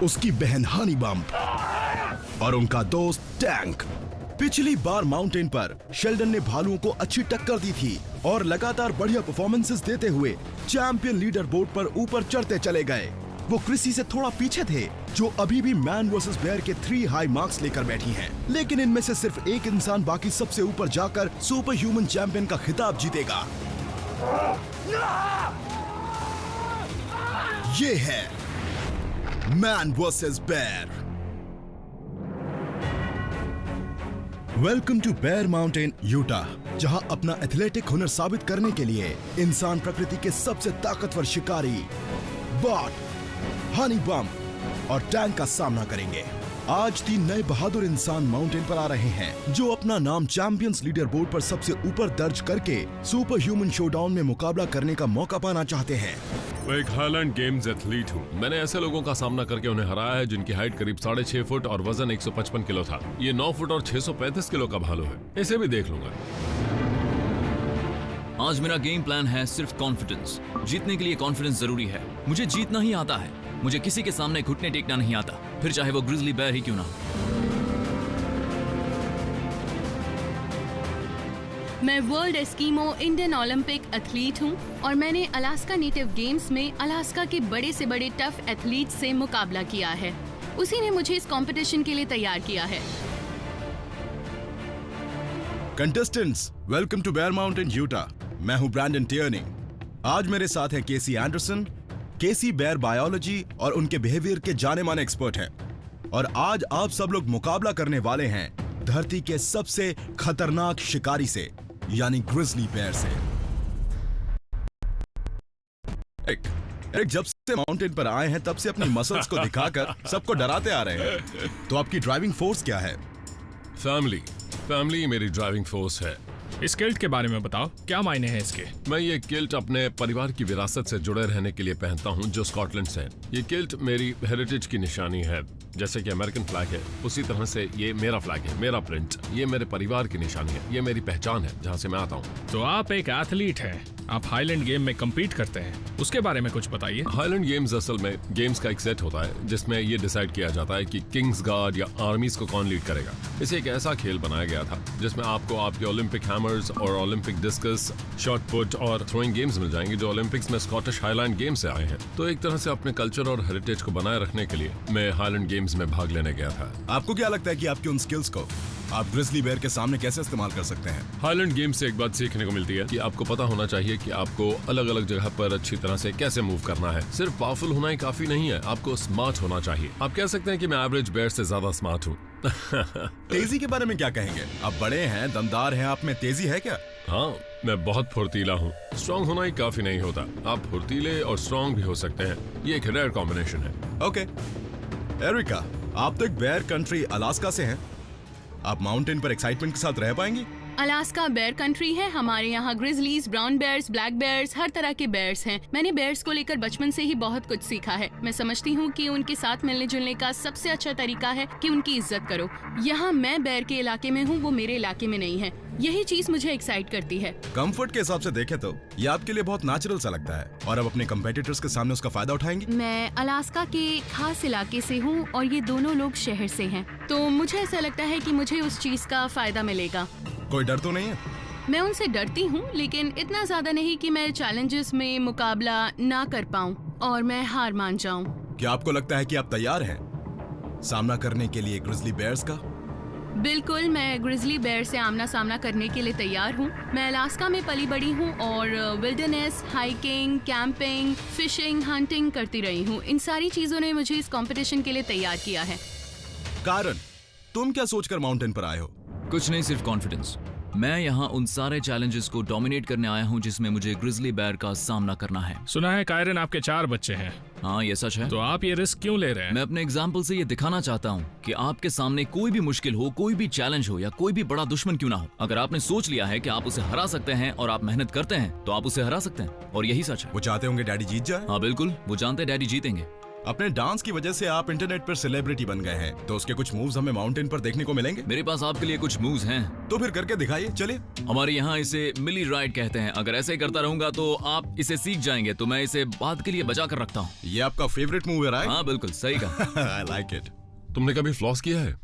उसकी बहन हनी बम्प और उनका दोस्त टैंक। पिछली बार माउंटेन पर शेल्डन ने भालुओं को अच्छी टक्कर दी थी और लगातार बढ़िया परफॉर्मेंसेस देते हुए चैंपियन लीडर बोर्ड पर ऊपर चढ़ते चले गए। वो क्रिसी से थोड़ा पीछे थे, जो अभी भी मैन वर्सेस बेयर के 3 हाई मार्क्स लेकर बैठी हैं। लेकिन इनमें से सिर्फ एक इंसान बाकी सबसे ऊपर जाकर सुपर ह्यूमन चैंपियन का खिताब जीतेगा। ये है man versus bear. Welcome to Bear Mountain Utah, जहां अपना एथलेटिक हुनर साबित करने के लिए इंसान प्रकृति के सबसे ताकतवर शिकारी बॉट, हनी बम्प और टैंक का सामना करेंगे। आज 3 नए बहादुर इंसान माउंटेन पर आ रहे हैं, जो अपना नाम चैंपियंस लीडर बोर्ड पर सबसे ऊपर दर्ज करके सुपर ह्यूमन शोडाउन में मुकाबला करने का मौका पाना चाहते हैं। मैं एक हाईलैंड गेम्स एथलीट हूँ। मैंने ऐसे लोगों का सामना करके उन्हें हराया है जिनकी हाइट करीब 6.5 फुट और वजन 155 किलो था। ये 9 फुट और 635 किलो का भालू है। इसे भी देख लूंगा। आज मेरा गेम प्लान है सिर्फ कॉन्फिडेंस। जीतने के लिए कॉन्फिडेंस जरूरी है। मुझे जीतना ही आता है। मुझे किसी के सामने घुटने टेकना नहीं आता, फिर चाहे वो ग्रिजली बेयर ही क्यों ना हो। मैं world Eskimo Indian Olympic athlete हूँ और मैंने अलास्का नेटिव गेम्स में अलास्का के बड़े से बड़े टफ एथलीट से मुकाबला किया है। उसी ने मुझे इस कंपटीशन के लिए तैयार किया है। Contestants, welcome to Bear Mountain Utah. मैं हूं ब्रैंडन टियर्नी। आज मेरे साथ है Casey Anderson. Casey bear biology और उनके बिहेवियर के जाने माने एक्सपर्ट हैं। और आज आप सब लोग मुकाबला करने वाले हैं धरती के सबसे खतरनाक शिकारी से, यानी ग्रिजली बेयर से। एक जब से माउंटेन पर आए हैं तब से अपनी मसल्स को दिखाकर सबको डराते आ रहे हैं। तो आपकी ड्राइविंग फोर्स क्या है? फैमिली मेरी ड्राइविंग फोर्स है। इस किल्ट के बारे में बताओ, क्या मायने हैं इसके? मैं ये किल्ट अपने परिवार की विरासत से जुड़े रहने के लिए पहनता हूँ, जो स्कॉटलैंड से है। ये किल्ट मेरी हेरिटेज की निशानी है। जैसे कि अमेरिकन फ्लैग है, उसी तरह से ये मेरा फ्लैग है, मेरा प्रिंट। ये मेरे परिवार की निशानी है, ये मेरी पहचान है, जहाँ से मैं आता हूँ। तो आप एक एथलीट हैं, आप हाईलैंड गेम में कम्पीट करते हैं, उसके बारे में कुछ बताइए। हाईलैंड गेम्स असल में गेम्स का एक सेट होता है जिसमें ये डिसाइड किया जाता है कि किंग्स गार्ड या आर्मीज को कौन लीड करेगा। इसे एक ऐसा खेल बनाया गया था जिसमें आपको आपके ओलंपिक हैमर्स और ओलंपिक डिस्कस, शॉट पुट और थ्रोइंग गेम्स मिल जाएंगे, जो ओलंपिक्स में स्कॉटिश हाईलैंड गेम से आए हैं। तो एक तरह से अपने कल्चर और हेरिटेज को बनाए रखने के लिए मैं हाईलैंड गेम्स में भाग लेने गया था। आपको क्या लगता है कि आपकी उन स्किल्स को आप ग्रिजली बेयर के सामने कैसे इस्तेमाल कर सकते हैं? हाईलैंड गेम से एक बात सीखने को मिलती है कि आपको पता होना चाहिए कि आपको अलग अलग जगह पर अच्छी तरह से कैसे मूव करना है। सिर्फ पावरफुल होना ही काफी नहीं है, आपको स्मार्ट होना चाहिए। आप कह सकते हैं कि मैं एवरेज बेयर से ज्यादा स्मार्ट हूँ। तेजी के बारे में क्या कहेंगे? आप बड़े हैं, दमदार हैं, आप में तेजी है क्या? हाँ, मैं बहुत फुर्तीला हूँ। स्ट्रॉन्ग होना ही काफी नहीं होता, आप फुर्तीले और स्ट्रॉन्ग भी हो सकते हैं। ये एक रेयर कॉम्बिनेशन है। ओके एरिका, आप तो एक बेयर कंट्री अलास्का से हैं। आप माउंटेन पर एक्साइटमेंट के साथ रह पाएंगी? अलास्का बेयर कंट्री है। हमारे यहाँ grizzlies, brown bears, black bears, हर तरह के बेयर्स हैं। मैंने बेयर्स को लेकर बचपन से ही बहुत कुछ सीखा है। मैं समझती हूँ कि उनके साथ मिलने जुलने का सबसे अच्छा तरीका है कि उनकी इज्जत करो। यहाँ मैं बेयर के इलाके में हूँ, वो मेरे इलाके में नहीं है। यही चीज मुझे एक्साइट करती है। कंफर्ट के हिसाब से देखें तो ये आपके लिए बहुत नेचुरल सा लगता है। और अब अपने कंपेटिटर्स के सामने उसका फायदा उठाएंगी? मैं अलास्का के खास इलाके से हूँ और ये दोनों लोग शहर से हैं, तो मुझे ऐसा लगता है कि मुझे उस चीज का फायदा मिलेगा। कोई डर तो नहीं है? मैं उनसे डरती हूँ, लेकिन इतना ज्यादा नहीं कि मैं चैलेंजेस में मुकाबला ना कर पाऊँ और मैं हार मान जाऊँ। क्या आपको लगता है कि आप तैयार हैं सामना करने के लिए ग्रिजली बेयर्स का? बिल्कुल, मैं ग्रिजली बेयर से आमना सामना करने के लिए तैयार हूँ। मैं अलास्का में पली बड़ी हूँ और wilderness, hiking, camping, fishing, hunting करती रही हूँ। इन सारी चीजों ने मुझे इस कंपटीशन के लिए तैयार किया है। कारण, तुम क्या सोचकर माउंटेन पर आए हो? कुछ नहीं, सिर्फ कॉन्फिडेंस। मैं यहाँ उन सारे चैलेंजेस को डोमिनेट करने आया हूँ जिसमें मुझे ग्रिजली बेयर का सामना करना है। सुना है कायरन आपके 4 बच्चे हैं। हाँ, ये सच है। तो आप ये रिस्क क्यों ले रहे हैं? मैं अपने एग्जाम्पल से ये दिखाना चाहता हूँ कि आपके सामने कोई भी मुश्किल हो, कोई भी चैलेंज हो या कोई भी बड़ा दुश्मन क्यों ना हो, अगर आपने सोच लिया है कि आप उसे हरा सकते हैं और आप मेहनत करते हैं तो आप उसे हरा सकते हैं। और यही सच है। वो चाहते होंगे डैडी जीत जाए? हाँ बिल्कुल, वो जानते हैं डैडी जीतेंगे। अपने डांस की वजह से आप इंटरनेट पर सेलिब्रिटी बन गए हैं, तो उसके कुछ मूव्स हमें माउंटेन पर देखने को मिलेंगे। मेरे पास आपके लिए कुछ मूव्स हैं। तो फिर करके दिखाइए, चलिए। हमारे यहाँ इसे मिली राइड कहते हैं। अगर ऐसे ही करता रहूंगा तो आप इसे सीख जाएंगे, तो मैं इसे बाद के लिए बचा कर रखता हूँ। ये आपका फेवरेट मूव है, राइट? हाँ बिल्कुल सही कहा। I like it. तुमने कभी फ्लॉस किया है?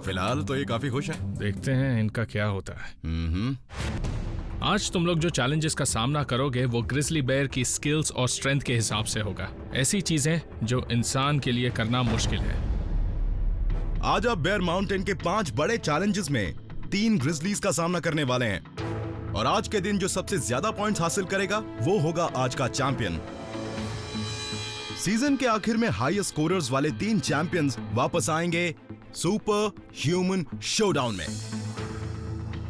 फिलहाल तो ये काफी खुश है। देखते हैं इनका क्या होता है। आज तुम लोग जो चैलेंजेस का सामना करोगे वो ग्रिजली बेयर की स्किल्स और स्ट्रेंथ के हिसाब से होगा। ऐसी चीजें जो इंसान के लिए करना मुश्किल है। आज आप बेयर माउंटेन के 5 बड़े चैलेंजेस में 3 ग्रिजलीज का सामना करने वाले हैं, और आज के दिन जो सबसे ज्यादा पॉइंट्स हासिल करेगा वो होगा आज का चैंपियन। सीजन के आखिर में हाईएस्ट स्कोरर्स वाले 3 चैंपियंस वापस आएंगे सुपर ह्यूमन शोडाउन में।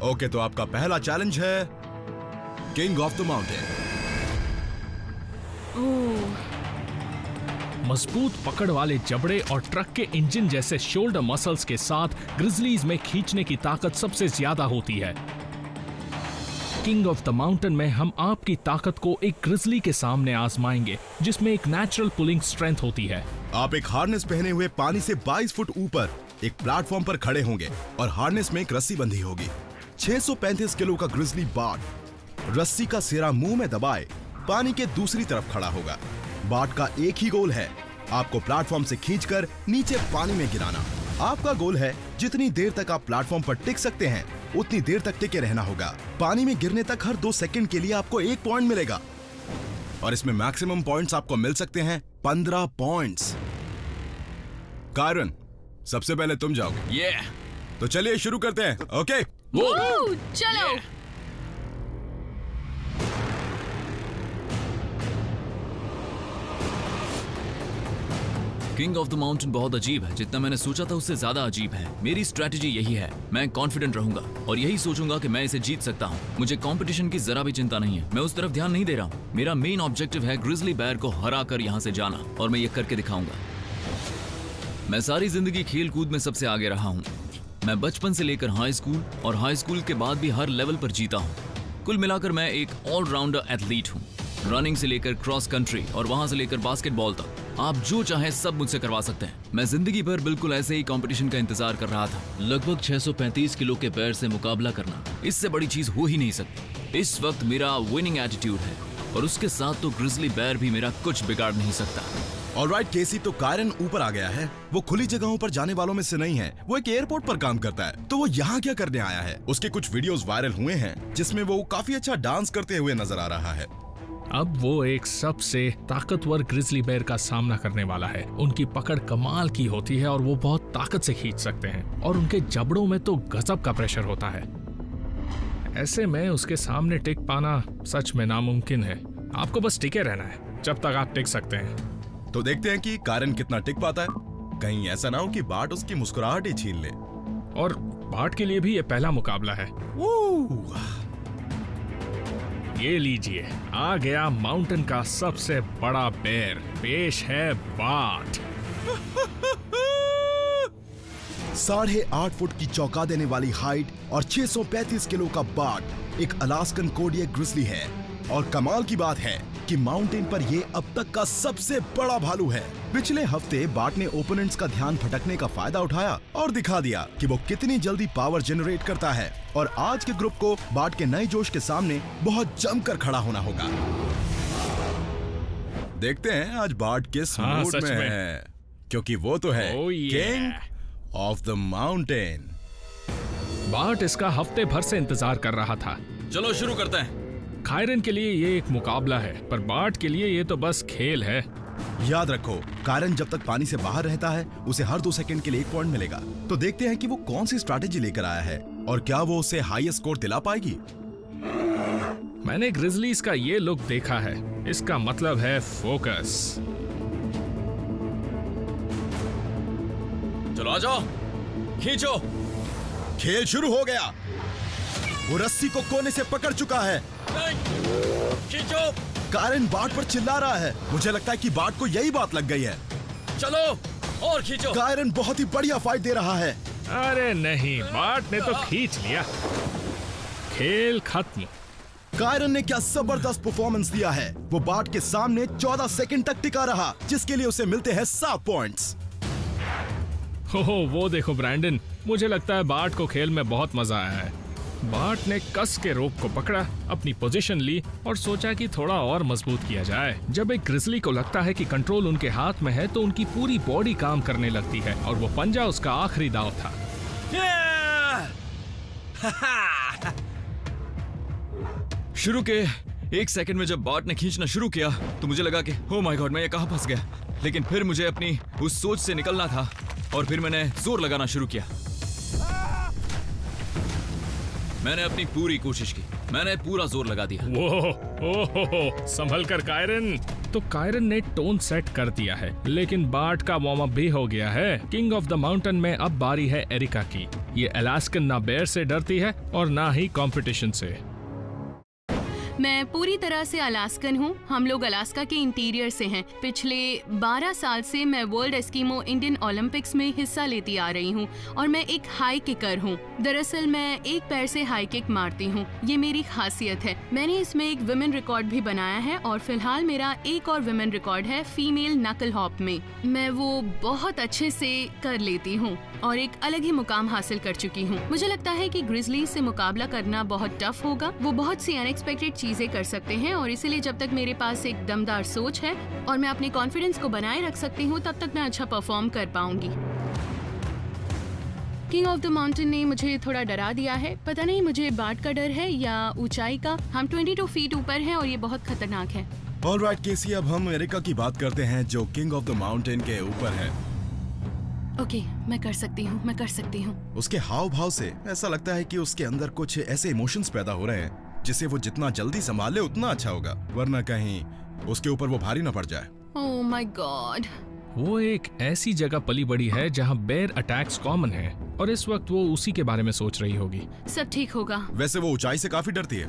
ओके, तो आपका पहला चैलेंज है किंग ऑफ द माउंटेन। मजबूत पकड़ वाले जबड़े और ट्रक के इंजन जैसे शोल्डर मसल्स के साथ ग्रिजलीज में खींचने की ताकत सबसे ज्यादा होती है। किंग ऑफ द माउंटेन में हम आपकी ताकत को एक ग्रिजली के सामने आजमाएंगे, जिसमें एक नेचुरल पुलिंग स्ट्रेंथ होती है। आप एक हार्नेस पहने हुए पानी से 22 फुट ऊपर एक प्लेटफॉर्म पर खड़े होंगे और हार्नेस में एक रस्सी बंधी होगी। 635 किलो का ग्रिजली बार्ड रस्सी का सिरा मुंह में दबाए पानी के दूसरी तरफ खड़ा होगा। बार्ड का एक ही गोल है, आपको प्लेटफॉर्म से खींचकर नीचे पानी में गिराना। आपका गोल है जितनी देर तक आप प्लेटफॉर्म पर टिक सकते हैं उतनी देर तक टिके रहना होगा। पानी में गिरने तक हर 2 सेकंड के लिए आपको 1 पॉइंट मिलेगा, और इसमें मैक्सिमम पॉइंट्स आपको मिल सकते हैं 15 पॉइंट्स। कायरन, सबसे पहले तुम जाओगे। तो चलिए शुरू करते हैं। ओके, चलो। किंग ऑफ द माउंटेन बहुत अजीब है। जितना मैंने सोचा था उससे ज्यादा अजीब है। मेरी स्ट्रैटेजी यही है, मैं कॉन्फिडेंट रहूंगा और यही सोचूंगा कि मैं इसे जीत सकता हूँ। मुझे कंपटीशन की जरा भी चिंता नहीं है, मैं उस तरफ ध्यान नहीं दे रहा हूँ। मेरा मेन ऑब्जेक्टिव है ग्रिजली बेयर को हरा कर यहाँ से जाना, और मैं ये करके दिखाऊंगा। मैं सारी जिंदगी खेल कूद में सबसे आगे रहा हूँ। मैं बचपन से लेकर हाई स्कूल और हाई स्कूल के बाद भी हर लेवल पर जीता हूँ। कुल मिलाकर मैं एक ऑलराउंडर एथलीट हूँ। रनिंग से लेकर क्रॉस कंट्री और वहां से लेकर बास्केटबॉल तक, आप जो चाहें सब मुझसे करवा सकते हैं। मैं जिंदगी भर बिल्कुल ऐसे ही कंपटीशन का इंतजार कर रहा था। लगभग 635 किलो के बेयर से मुकाबला करना, इससे बड़ी चीज हो ही नहीं सकती। इस वक्त मेरा विनिंग एटीट्यूड है, और उसके साथ तो ग्रिजली बेयर भी मेरा कुछ बिगाड़ नहीं सकता। ऑलराइट केसी, तो कायरन ऊपर आ गया है। वो खुली जगहों पर जाने वालों में से नहीं है, वो एक एयरपोर्ट पर काम करता है। तो वो यहाँ क्या करने आया है? उसके कुछ वीडियोस वायरल हुए हैं जिसमें वो काफी अच्छा डांस करते हुए नजर आ रहा है। अब वो एक सबसे ताकतवर ग्रिजली बेयर का सामना करने वाला है। उनकी पकड़ कमाल की होती है और वो बहुत ताकत से खींच सकते हैं, और उनके जबड़ों में तो गजब का प्रेशर होता है। ऐसे में उसके सामने टिक पाना सच में नामुमकिन है। आपको बस टिके रहना है जब तक आप टिक सकते हैं। तो देखते हैं कि कायरन कितना टिक पाता है। कहीं ऐसा ना हो कि बार्ट उसकी मुस्कुराहट ही छीन ले। और बार्ट के लिए भी ये पहला मुकाबला है। ये लीजिए, आ गया माउंटेन का सबसे बड़ा बेर। पेश है बार्ट। 8.5 फुट की चौंका देने वाली हाइट और 635 किलो का बार्ट एक अलास्कन कोडियक ग्रिजली है, और कमाल की बात है कि माउंटेन पर ये अब तक का सबसे बड़ा भालू है। पिछले हफ्ते बार्ट ने ओपोनेंट्स का ध्यान भटकने का फायदा उठाया और दिखा दिया कि वो कितनी जल्दी पावर जनरेट करता है, और आज के ग्रुप को बार्ट के नए जोश के सामने बहुत जमकर खड़ा होना होगा। देखते हैं आज बार्ट किस मूड में है, क्योंकि वो तो है king of the mountain. BART इसका हफ्ते भर से इंतजार कर रहा था। चलो शुरू करते हैं। कायरन के लिए ये एक मुकाबला है, पर बार्ट के लिए ये तो बस खेल है। याद रखो, कायरन जब तक पानी से बाहर रहता है उसे हर 2 सेकंड के लिए 1 पॉइंट मिलेगा। तो देखते हैं कि वो कौन सी स्ट्रैटेजी लेकर आया है, और क्या वो उसे हाईएस्ट स्कोर दिला पाएगी। मैंने ग्रिजलीज का ये लुक देखा है, इसका मतलब है फोकस। चलो आ जाओ, खींचो। खेल शुरू हो गया। वो रस्सी को कोने से पकड़ चुका है। खींचो। कायरन बार्ट पर चिल्ला रहा है। मुझे लगता है कि बार्ट को यही बात लग गई है। चलो और खींचो। कायरन बहुत ही बढ़िया फाइट दे रहा है। अरे नहीं, बार्ट ने तो खींच लिया। खेल खत्म। कायरन ने क्या जबरदस्त परफॉर्मेंस दिया है। वो बाट के सामने 14 सेकंड तक टिका रहा, जिसके लिए उसे मिलते हैं 7 पॉइंट्स। हो वो देखो ब्रैंडन, मुझे लगता है बाट को खेल में बहुत मजा आया है। बाट ने कस के रोप को पकड़ा, अपनी पोजीशन ली और सोचा कि थोड़ा और मजबूत किया जाए। जब एक ग्रिजली को लगता है कि कंट्रोल उनके हाथ में है तो उनकी पूरी बॉडी काम करने लगती है और वो पंजा उसका आखिरी दांव था। शुरू के 1 सेकंड में जब बाट ने खींचना शुरू किया तो मुझे लगा कि ओ माय गॉड, मैं ये कहाँ फंस गया। लेकिन फिर मुझे अपनी उस सोच से निकलना था और फिर मैंने जोर लगाना शुरू किया। मैंने अपनी पूरी कोशिश की, मैंने पूरा जोर लगा दिया। ओहो, संभल कर कायरन। तो कायरन ने टोन सेट कर दिया है, लेकिन बाट का वार्म अप भी हो गया है। किंग ऑफ द माउंटेन में अब बारी है एरिका की। ये अलास्कन ना बेयर से डरती है और ना ही कंपटीशन से। मैं पूरी तरह से अलास्कन हूँ। हम लोग अलास्का के इंटीरियर से हैं। पिछले 12 साल से मैं वर्ल्ड एस्किमो इंडियन ओलंपिक्स में हिस्सा लेती आ रही हूँ और मैं एक हाई किकर हूँ। दरअसल मैं एक पैर से हाई किक मारती हूँ, ये मेरी खासियत है। मैंने इसमें एक वुमेन रिकॉर्ड भी बनाया है और फिलहाल मेरा एक और वुमेन रिकॉर्ड है फीमेल नकल हॉप में। मैं वो बहुत अच्छे से कर लेती हूँ और एक अलग ही मुकाम हासिल कर चुकी हूँ। मुझे लगता है कि ग्रिजली से मुकाबला करना बहुत टफ होगा। वो बहुत सी अनएक्सपेक्टेड चीजें कर सकते हैं और इसीलिए जब तक मेरे पास एक दमदार सोच है और मैं अपने कॉन्फिडेंस को बनाए रख सकती हूँ, तब तक मैं अच्छा परफॉर्म कर पाऊंगी। किंग ऑफ द माउंटेन ने मुझे थोड़ा डरा दिया है। पता नहीं मुझे बाट का डर है या ऊंचाई का। हम 22 फीट ऊपर हैं और ये बहुत खतरनाक है। ऑलराइट केसी, अब हम एरिका की बात करते हैं जो किंग ऑफ द माउंटेन के ऊपर है। ओके, मैं कर सकती हूँ, मैं कर सकती हूँ। उसके हाव भाव से ऐसा लगता है कि उसके अंदर कुछ ऐसे इमोशंस पैदा हो रहे हैं जिसे वो जितना जल्दी संभाले उतना अच्छा होगा, वरना कहीं उसके ऊपर वो भारी ना पड़ जाए। Oh my God. वो एक ऐसी जगह पली बड़ी है जहाँ बेयर अटैक्स कॉमन है और इस वक्त वो उसी के बारे में सोच रही होगी। सब ठीक होगा। वैसे वो ऊंचाई से काफी डरती है।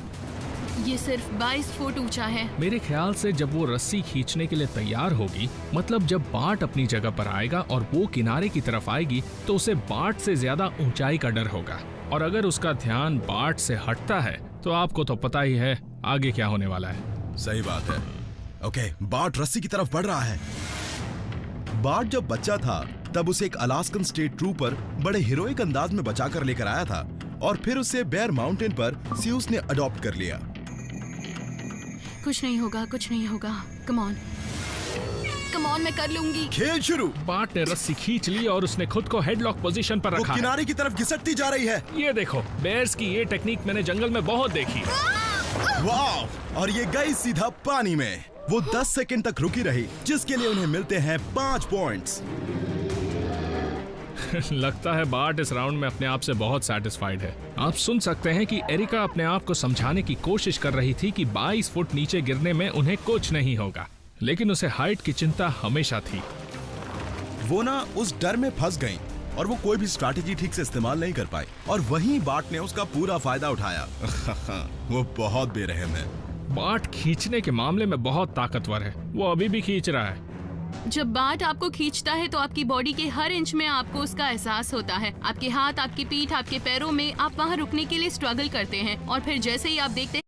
ये सिर्फ 22 फुट ऊंचा है। मेरे ख्याल से जब वो रस्सी खींचने के लिए तैयार होगी, मतलब जब बाट अपनी जगह पर आएगा और वो किनारे की तरफ आएगी, तो उसे बाट से ज्यादा ऊंचाई का डर होगा। और अगर उसका ध्यान बाट से हटता है तो आपको तो पता ही है आगे क्या होने वाला है। सही बात है। ओके, बाट रस्सी की तरफ बढ़ रहा है। बाट जब बच्चा था तब उसे एक अलास्कन स्टेट ट्रूपर बड़े हीरोइक अंदाज में बचा कर लेकर आया था और फिर उसे बेयर माउंटेन पर स्यूस ने अडॉप्ट कर लिया। कुछ नहीं होगा, कुछ नहीं होगा। कम ऑन, कम ऑन, मैं कर लूंगी। खेल शुरू। बाट ने रस्सी खींच ली और उसने खुद को हेडलॉक पोजीशन पर रखा। वो किनारे की तरफ घिसटती जा रही है। ये देखो, बेयर्स की ये टेक्निक मैंने जंगल में बहुत देखी। वाह! और ये गई सीधा पानी में। वो 10 सेकंड तक रुकी रही, जिसके लिए उन्हें मिलते हैं 5 पॉइंट्स। लगता है बाट इस राउंड में अपने आप से बहुत सैटिस्फाइड है। आप सुन सकते हैं कि एरिका अपने आप को समझाने की कोशिश कर रही थी कि 22 फुट नीचे गिरने में उन्हें कुछ नहीं होगा, लेकिन उसे हाइट की चिंता हमेशा थी। वो ना उस डर में फंस गई और वो कोई भी स्ट्रैटेजी ठीक से इस्तेमाल नहीं कर पाई और वहीं बाट ने उसका पूरा फायदा उठाया। वो बहुत बेरहम है। बाट खींचने के मामले में बहुत ताकतवर है। वो अभी भी खींच रहा है। जब बाट आपको खींचता है तो आपकी बॉडी के हर इंच में आपको उसका एहसास होता है। आपके हाथ, आपकी पीठ, आपके पैरों में आप वहाँ रुकने के लिए स्ट्रगल करते हैं और फिर जैसे ही आप देखते